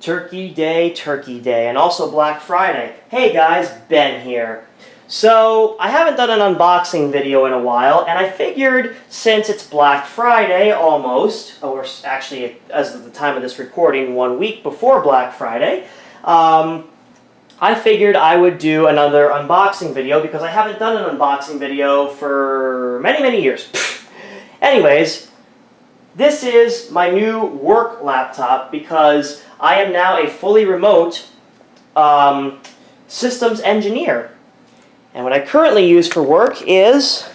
Turkey Day, and also Black Friday. Hey guys, Ben here. So, I haven't done an unboxing video in a while, and I figured since it's Black Friday almost, or actually as of the time of this recording, 1 week before Black Friday, I figured I would do another unboxing video because I haven't done an unboxing video for many years. Anyways, this is my new work laptop because I am now a fully remote systems engineer. And what I currently use for work is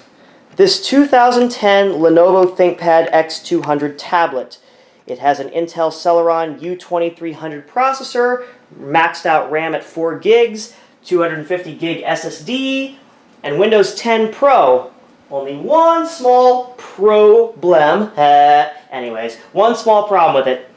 this 2010 Lenovo ThinkPad X200 tablet. It has an Intel Celeron U2300 processor, maxed out RAM at 4 gigs, 250 gig SSD, and Windows 10 Pro. Only one small problem. Anyways, one small problem with it.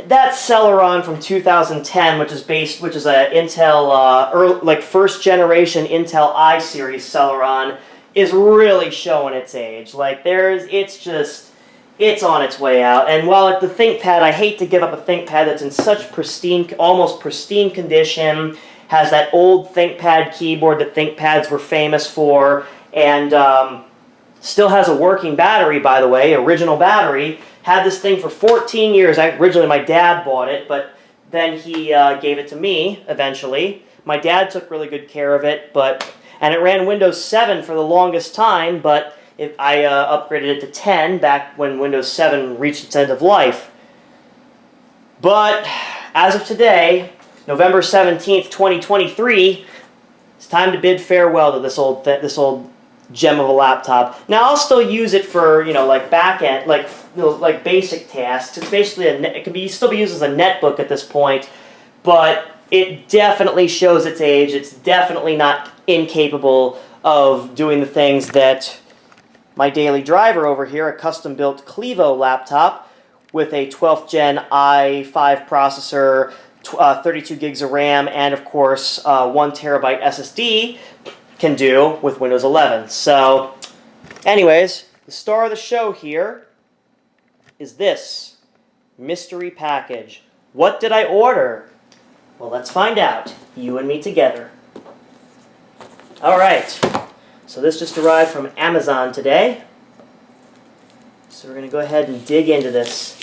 That Celeron from 2010, which is a Intel first generation Intel I series Celeron, is really showing its age. Like it's on its way out. And while at the ThinkPad, I hate to give up a ThinkPad that's in such pristine, almost pristine condition, has that old ThinkPad keyboard that ThinkPads were famous for, and still has a working battery, by the way, original battery. Had this thing for 14 years. Originally, my dad bought it, but then he gave it to me eventually. My dad took really good care of it, and it ran Windows 7 for the longest time, but I upgraded it to 10 back when Windows 7 reached its end of life. But as of today, November 17th, 2023, it's time to bid farewell to this old gem of a laptop. Now I'll still use it for like back end, like basic tasks. It's basically it can still be used as a netbook at this point, but it definitely shows its age. It's definitely not incapable of doing the things that my daily driver over here, a custom-built Clevo laptop with a 12th gen i5 processor, 32 gigs of RAM, and of course 1 terabyte SSD can do with Windows 11. So, anyways, the star of the show here is this mystery package. What did I order? Well, let's find out. You and me together. Alright, so this just arrived from Amazon today. So we're going to go ahead and dig into this.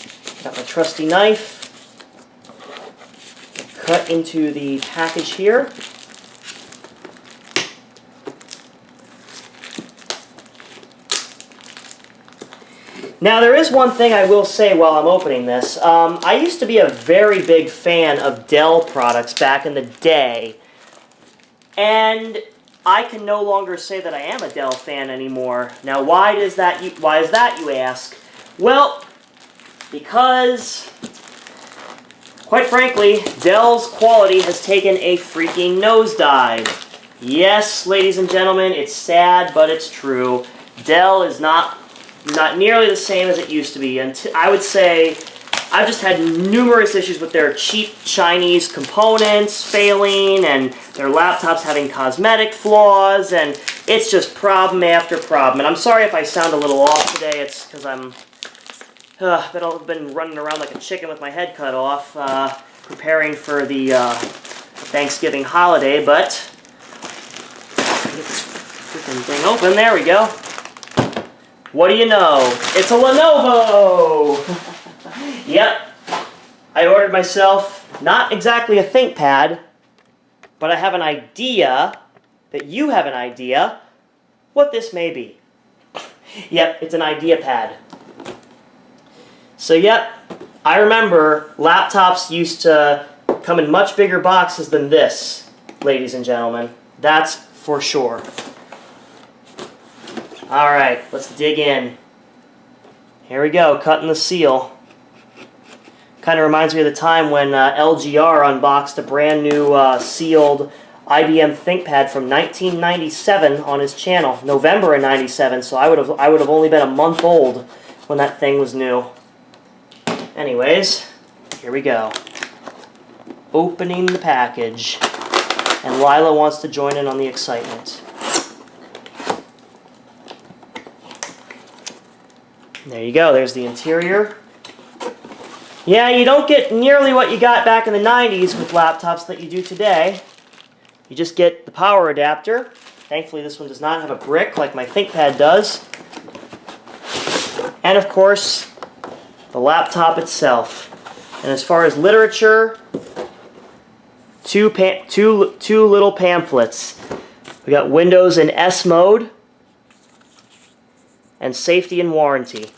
Got my trusty knife. Cut into the package here. Now, there is one thing I will say while I'm opening this. I used to be a very big fan of Dell products back in the day, and I can no longer say that I am a Dell fan anymore. Now, why is that, you ask? Well, because, quite frankly, Dell's quality has taken a freaking nosedive. Yes, ladies and gentlemen, it's sad, but it's true. Dell is not nearly the same as it used to be. And I would say I've just had numerous issues with their cheap Chinese components failing and their laptops having cosmetic flaws, and it's just problem after problem. And I'm sorry if I sound a little off today. It's because I've been running around like a chicken with my head cut off, preparing for the Thanksgiving holiday, but get this freaking thing open. There we go. What do you know? It's a Lenovo! Yep. I ordered myself not exactly a ThinkPad, but I have an idea that you have an idea what this may be. Yep, it's an IdeaPad. So yep, I remember laptops used to come in much bigger boxes than this, ladies and gentlemen. That's for sure. Alright, let's dig in. Here we go, cutting the seal. Kind of reminds me of the time when LGR unboxed a brand new sealed IBM ThinkPad from 1997 on his channel, November of '97. So I would have only been a month old when that thing was new. Anyways, here we go. Opening the package, and Lila wants to join in on the excitement. There you go, there's the interior. Yeah, you don't get nearly what you got back in the 90s with laptops that you do today. You just get the power adapter. Thankfully, this one does not have a brick like my ThinkPad does. And of course, the laptop itself. And as far as literature, two little pamphlets. We got Windows in S mode and safety and warranty.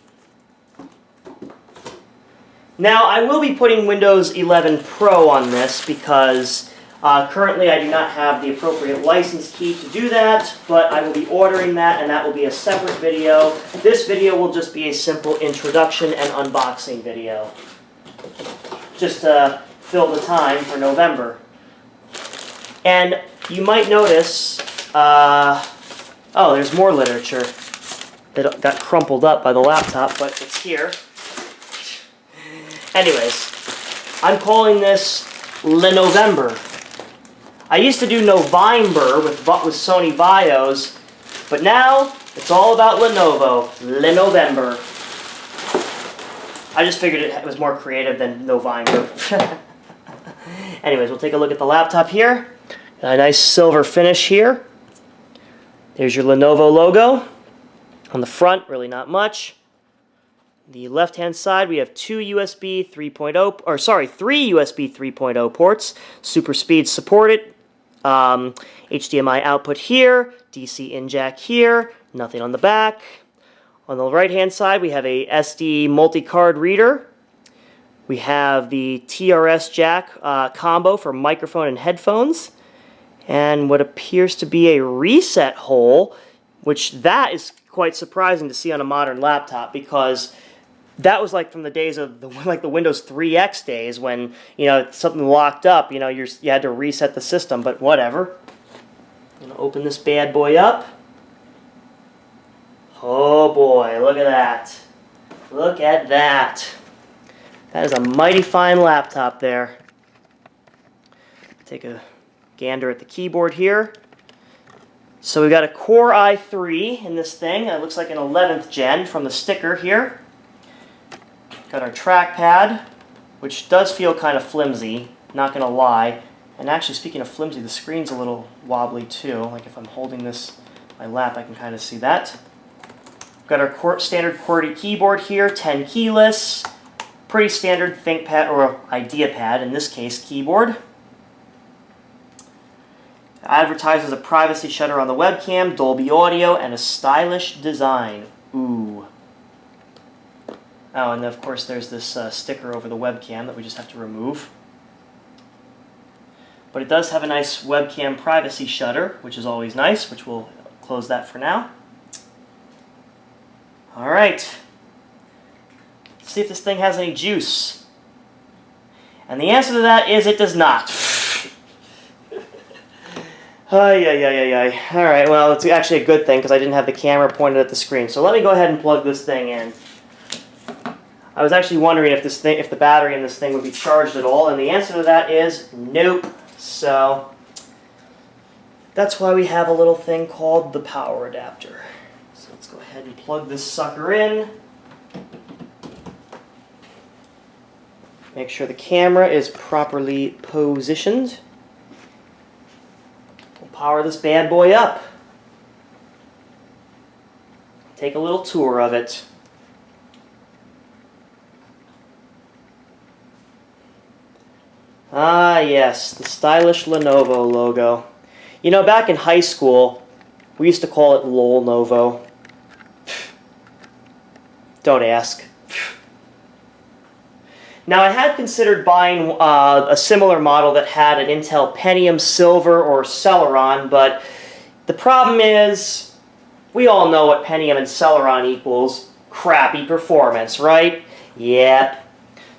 Now, I will be putting Windows 11 Pro on this because currently I do not have the appropriate license key to do that, but I will be ordering that, and that will be a separate video. This video will just be a simple introduction and unboxing video, just to fill the time for November. And you might notice, oh, there's more literature that got crumpled up by the laptop, but it's here. Anyways, I'm calling this Lenovember. I used to do November with Sony Bios, but now it's all about Lenovo. Lenovember. I just figured it was more creative than November. Anyways, we'll take a look at the laptop here. Got a nice silver finish here. There's your Lenovo logo. On the front, really not much. The left-hand side, we have three USB 3.0 ports. Super speed supported. HDMI output here. DC in jack here. Nothing on the back. On the right-hand side, we have a SD multi-card reader. We have the TRS jack combo for microphone and headphones. And what appears to be a reset hole, which that is quite surprising to see on a modern laptop, because that was like from the days of the Windows 3X days when, you know, something locked up, you know, you had to reset the system, but whatever. I'm going to open this bad boy up. Oh boy, look at that. Look at that. That is a mighty fine laptop there. Take a gander at the keyboard here. So we've got a Core i3 in this thing. It looks like an 11th gen from the sticker here. Got our trackpad, which does feel kind of flimsy, not going to lie. And actually, speaking of flimsy, the screen's a little wobbly too. Like if I'm holding this in my lap, I can kind of see that. Got our standard QWERTY keyboard here, 10 keyless. Pretty standard ThinkPad, or IdeaPad in this case, keyboard. Advertises a privacy shutter on the webcam, Dolby Audio, and a stylish design. Ooh. Oh, and of course there's this sticker over the webcam that we just have to remove. But it does have a nice webcam privacy shutter, which is always nice, which we'll close that for now. Alright. Let's see if this thing has any juice. And the answer to that is it does not. Alright, well, it's actually a good thing because I didn't have the camera pointed at the screen. So let me go ahead and plug this thing in. I was actually wondering if the battery in this thing would be charged at all, and the answer to that is nope. So that's why we have a little thing called the power adapter. So let's go ahead and plug this sucker in. Make sure the camera is properly positioned. We'll power this bad boy up. Take a little tour of it. Ah, yes, the stylish Lenovo logo. You know, back in high school, we used to call it Lenovo. Don't ask. Now, I had considered buying a similar model that had an Intel Pentium Silver or Celeron, but the problem is, we all know what Pentium and Celeron equals. Crappy performance, right? Yep.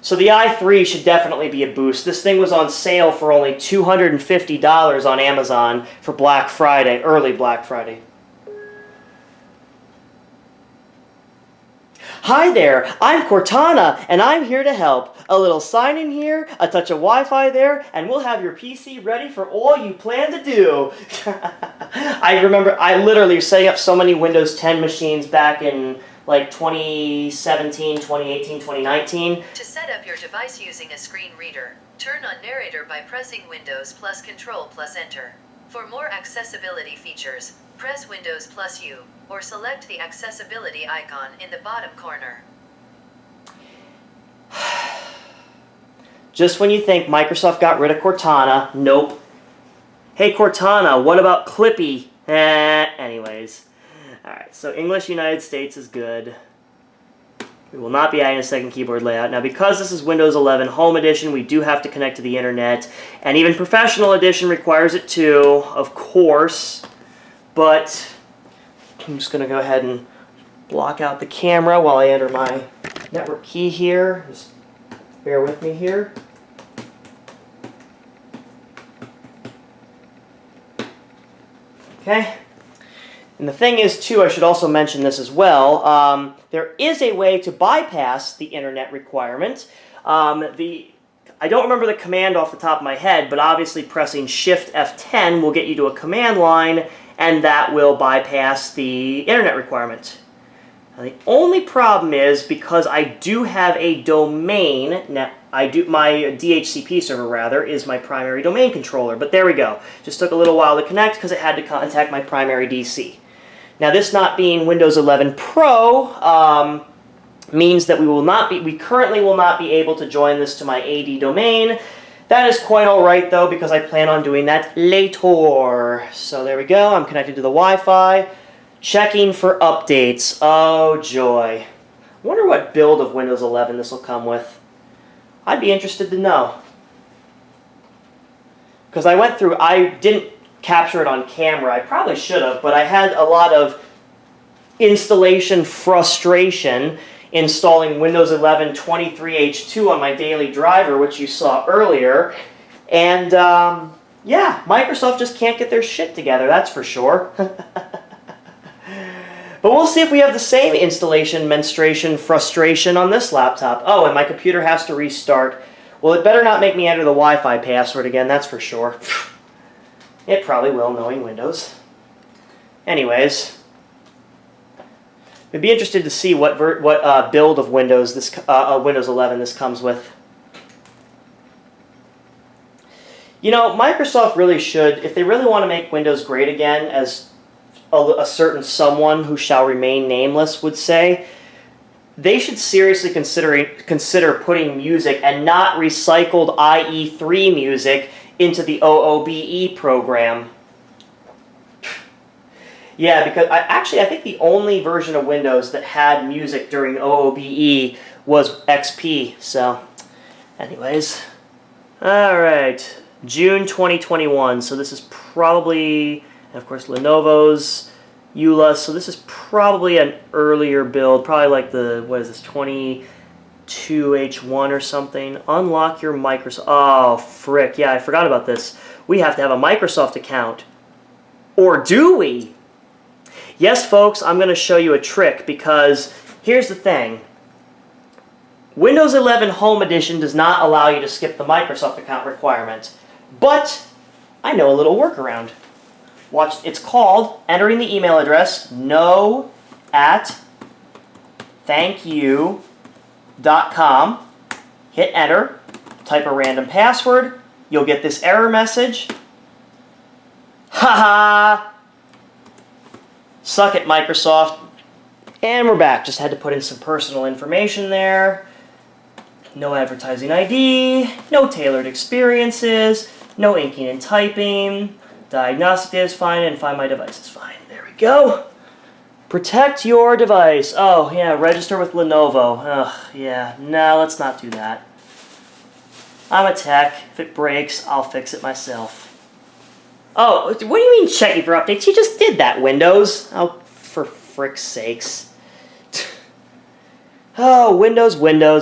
So the i3 should definitely be a boost. This thing was on sale for only $250 on Amazon for Black Friday, early Black Friday. Hi there, I'm Cortana, and I'm here to help. A little sign in here, a touch of Wi-Fi there, and we'll have your PC ready for all you plan to do. I remember I literally was setting up so many Windows 10 machines back in like 2017, 2018, 2019. To set up your device using a screen reader, turn on Narrator by pressing Windows plus Control plus Enter. For more accessibility features, press Windows plus U, or select the accessibility icon in the bottom corner. Just when you think Microsoft got rid of Cortana, nope. Hey Cortana, what about Clippy? Anyways. Alright, so English United States is good. We will not be adding a second keyboard layout. Now, because this is Windows 11 Home Edition, we do have to connect to the internet. And even Professional Edition requires it too, of course. But I'm just going to go ahead and block out the camera while I enter my network key here. Just bear with me here. Okay. And the thing is, too, I should also mention this as well. There is a way to bypass the internet requirement. I don't remember the command off the top of my head, but obviously pressing Shift F10 will get you to a command line, and that will bypass the internet requirement. Now, the only problem is, because I do have a domain, now my DHCP server rather, is my primary domain controller, but there we go. Just took a little while to connect because it had to contact my primary DC. Now, this not being Windows 11 Pro means that we currently will not be able to join this to my AD domain. That is quite all right, though, because I plan on doing that later. So there we go. I'm connected to the Wi-Fi, checking for updates. Oh, joy. I wonder what build of Windows 11 this will come with. I'd be interested to know. Because I didn't capture it on camera. I probably should have, but I had a lot of installation frustration installing Windows 11 23H2 on my daily driver, which you saw earlier. And yeah, Microsoft just can't get their shit together, that's for sure. But we'll see if we have the same installation menstruation frustration on this laptop. Oh, and my computer has to restart. Well, it better not make me enter the Wi-Fi password again, that's for sure. It probably will, knowing Windows. Anyways, we'd be interested to see what build of Windows Windows 11 this comes with. You know, Microsoft really should, if they really want to make Windows great again, as a certain someone who shall remain nameless would say, they should seriously consider putting music and not recycled IE3 music into the OOBE program. Yeah, because I think the only version of Windows that had music during OOBE was XP. So, anyways. Alright, June 2021. So this is probably, and of course, Lenovo's EULA. So this is probably an earlier build, probably like the, what is this, 22H1 or something. Unlock your Microsoft. Oh, frick. Yeah, I forgot about this. We have to have a Microsoft account. Or do we? Yes, folks, I'm going to show you a trick, because here's the thing. Windows 11 Home Edition does not allow you to skip the Microsoft account requirement. But I know a little workaround. Watch, it's called entering the email address no@thankyou.com. Hit enter, type a random password, you'll get this error message. Haha! Suck it, Microsoft. And we're back. Just had to put in some personal information there. No advertising ID, no tailored experiences, no inking and typing. Diagnostic data is fine, and find my device is fine. There we go. Protect your device. Oh, yeah, register with Lenovo. Ugh, yeah, no, let's not do that. I'm a tech. If it breaks, I'll fix it myself. Oh, what do you mean checking for updates? You just did that, Windows. Oh, for frick's sakes. Oh, Windows,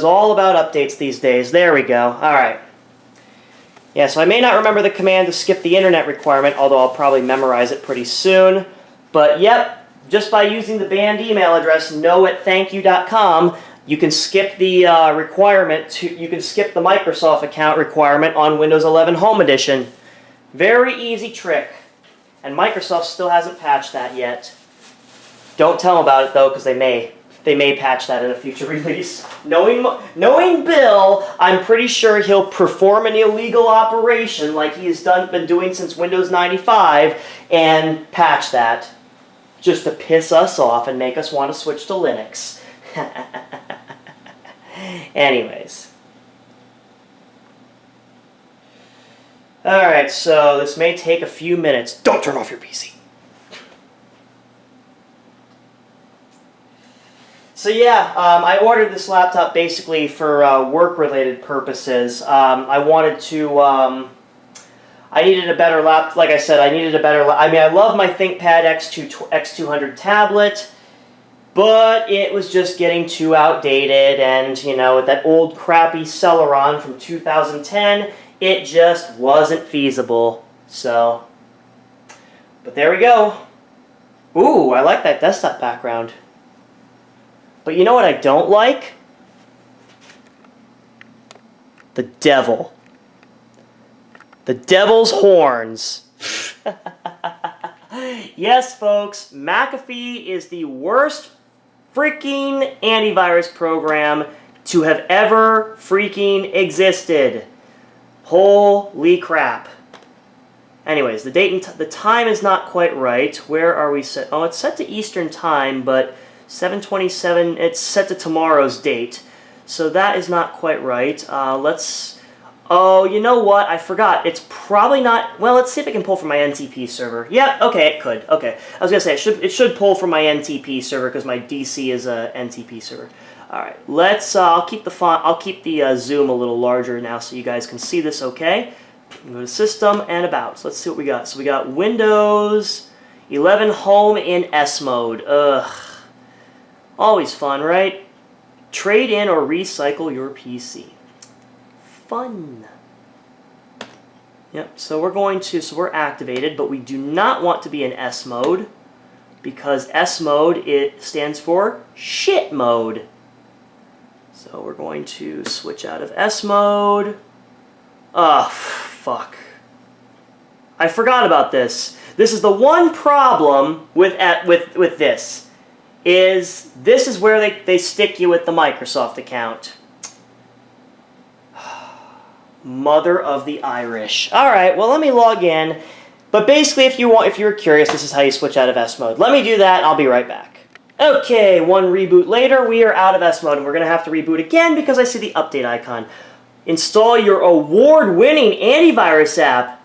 all about updates these days. There we go. All right. Yeah, so I may not remember the command to skip the internet requirement, although I'll probably memorize it pretty soon. But yep, just by using the banned email address no@thankyou.com, you can skip the you can skip the Microsoft account requirement on Windows 11 Home Edition. Very easy trick. And Microsoft still hasn't patched that yet. Don't tell them about it, though, because they may. They may patch that in a future release. Knowing Bill, I'm pretty sure he'll perform an illegal operation like he's been doing since Windows 95 and patch that just to piss us off and make us want to switch to Linux. Anyways. Alright, so this may take a few minutes. Don't turn off your PC. So yeah, I ordered this laptop basically for work-related purposes. I wanted to, I needed a better laptop. Like I said, I needed a better. I mean, I love my ThinkPad X200 tablet, but it was just getting too outdated, and you know, with that old crappy Celeron from 2010, it just wasn't feasible. So, but there we go. Ooh, I like that desktop background. But you know what I don't like? The devil. The devil's horns. Yes, folks, McAfee is the worst freaking antivirus program to have ever freaking existed. Holy crap. Anyways, the date and the time is not quite right. Where are we set? Oh, it's set to Eastern time, but 7:27, it's set to tomorrow's date. So that is not quite right. Oh, you know what? I forgot. It's probably not, well, let's see if it can pull from my NTP server. Yep, okay, it could. Okay. I was going to say, it should pull from my NTP server because my DC is a NTP server. Alright, I'll keep the font, I'll keep the zoom a little larger now so you guys can see this okay. Go to System and About. So let's see what we got. So we got Windows 11 Home in S mode. Ugh. Always fun, right? Trade in or recycle your PC. Fun. Yep, so we're activated, but we do not want to be in S mode because S mode, it stands for shit mode. So we're going to switch out of S mode. Oh, fuck. I forgot about this. This is the one problem with this. This is where they stick you with the Microsoft account. Mother of the Irish. Alright, well let me log in. But basically if you're curious, this is how you switch out of S mode. Let me do that and I'll be right back. Okay, one reboot later, we are out of S mode and we're going to have to reboot again because I see the update icon. Install your award-winning antivirus app.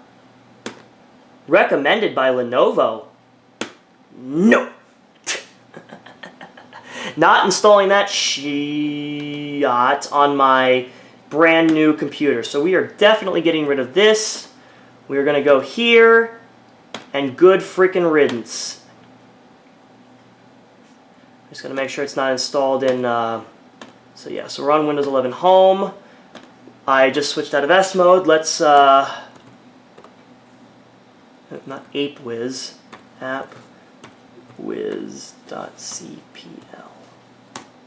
Recommended by Lenovo. No. Not installing that shit on my brand new computer. So we are definitely getting rid of this. We're going to go here and good freaking riddance. Just going to make sure it's not installed in, so yeah, so we're on Windows 11 Home. I just switched out of S mode. Let's, not ApeWiz, appwiz.cpl.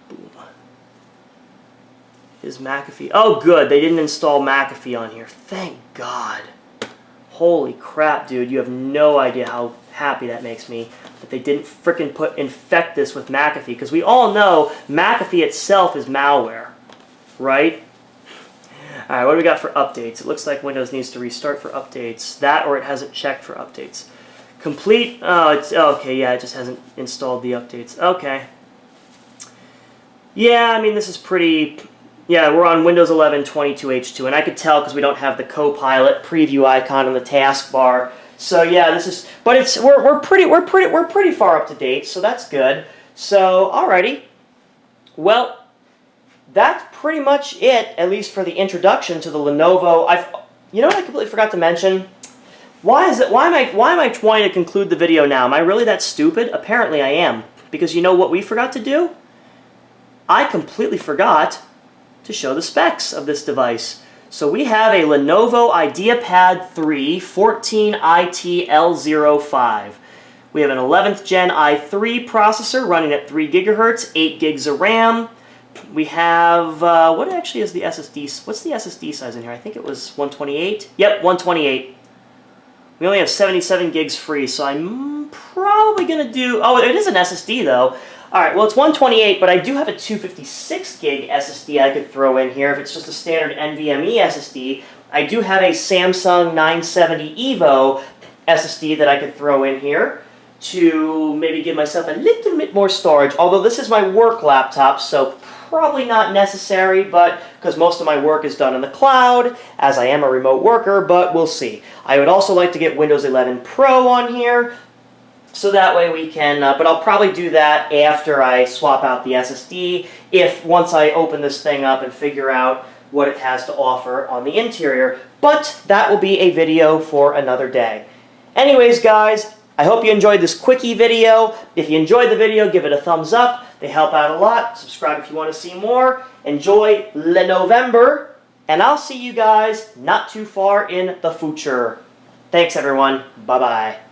Boom. Is McAfee, oh good, they didn't install McAfee on here. Thank God. Holy crap, dude, you have no idea how happy that makes me that they didn't frickin' infect this with McAfee, because we all know McAfee itself is malware, right? Alright, what do we got for updates? It looks like Windows needs to restart for updates. That or it hasn't checked for updates. Complete, okay, yeah, it just hasn't installed the updates. Okay. Yeah, I mean, this is pretty, yeah, we're on Windows 11 22H2, and I could tell because we don't have the Copilot preview icon on the taskbar. So yeah, this is, but it's we're pretty far up to date, so that's good. So alrighty, well, that's pretty much it, at least for the introduction to the Lenovo. You know what I completely forgot to mention? Why am I wanting to conclude the video now? Am I really that stupid? Apparently I am, because you know what we forgot to do? I completely forgot to show the specs of this device. So we have a Lenovo IdeaPad 3 14IT-L05. We have an 11th Gen i3 processor running at 3 GHz, 8 gigs of RAM. We have, what actually is the SSD? What's the SSD size in here? I think it was 128. Yep, 128. We only have 77 gigs free, so I'm probably going to do, oh, it is an SSD though. Alright, well it's 128, but I do have a 256 gig SSD I could throw in here if it's just a standard NVMe SSD. I do have a Samsung 970 EVO SSD that I could throw in here to maybe give myself a little bit more storage, although this is my work laptop, so probably not necessary, but because most of my work is done in the cloud, as I am a remote worker, but we'll see. I would also like to get Windows 11 Pro on here, so that way we can, but I'll probably do that after I swap out the SSD, once I open this thing up and figure out what it has to offer on the interior, but that will be a video for another day. Anyways, guys, I hope you enjoyed this quickie video. If you enjoyed the video, give it a thumbs up. They help out a lot. Subscribe if you want to see more. Enjoy Lenovember, and I'll see you guys not too far in the future. Thanks, everyone. Bye-bye.